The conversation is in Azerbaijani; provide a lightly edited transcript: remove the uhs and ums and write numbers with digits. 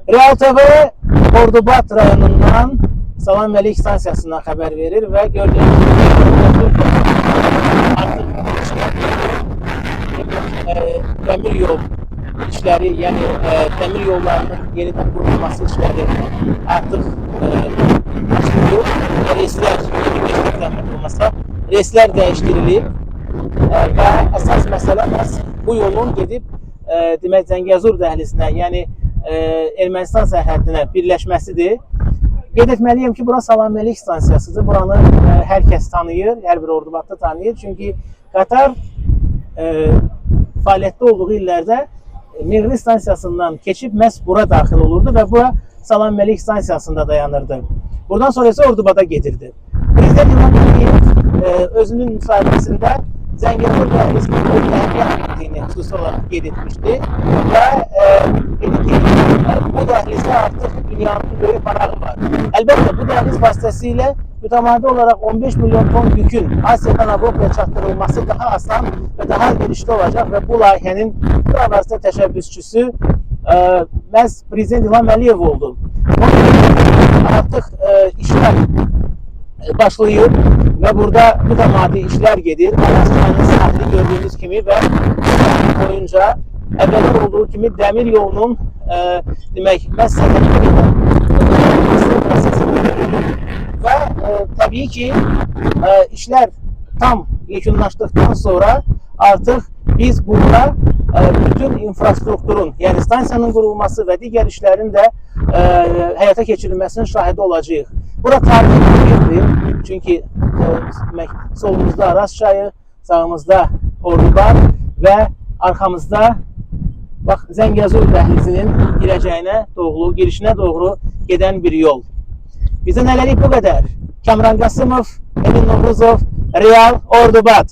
Real TV Ordubad rayonundan Salam Məlik stansiyasından xəbər verir və gördüyünüz gibi dəmir yol işləri, yəni dəmir yollarının yenidən qurulması işləri artıq başlayıb. Reyslər dəyişdirilib və əsas məsələ bu yolun gedib demək Zəngəzur dəhlizinə, yəni Ermənistan sərhədinə birləşməsidir. Qeyd etməliyim ki, bura Salam Məlik stansiyasıdır. Buranı hər kəs tanıyır, hər bir Ordubadda tanıyır. Çünki qatar fəaliyyətdə olduğu illərdə Meğri stansiyasından keçib məhz bura daxil olurdu və bura Salam Məlik stansiyasında dayanırdı. Buradan sonra isə Ordubada gedirdi. Prezident İlham Əliyev özünün müsahibəsində Zəngəzur dəhlizinin əhəmiyyət etdiyini xüsusi olaraq qeyd etmişdi və dedi ki, bu dəhlizdə artıq dünyanın böyük marağı var. Əlbəttə, bu dəhliz vasitəsilə mütəmadi olaraq 15 milyon ton yükün Asiyadan Avropaya çatdırılması daha asan və daha gelişli olacaq və bu layihənin bu əvəzdə təşəbbüsçüsü məhz Prezident İlham Əliyev oldu. Artıq işlər başlayıb və burada mütəmadi işlər gedir. Araçlarının sahili gördüyünüz kimi və boyunca əvvəllər olduğu kimi dəmir yolunun demək məsələsini və təbii ki işlər tam yekunlaşdıqdan sonra artıq biz burada bütün infrastrukturun, yəni stansiyanın qurulması və digər işlərin də həyata keçirilməsinin şahidi olacağıq. Bura tarihi bir yerdir. Çünki solumuzda Araz çayı, sağımızda Ordubad və arxamızda Zəngəzur dəhlizinin girişinə doğru gedən bir yol. Bizdən hələlik bu qədər. Kamran Qasımov, Emin Novruzov, Real Ordubad.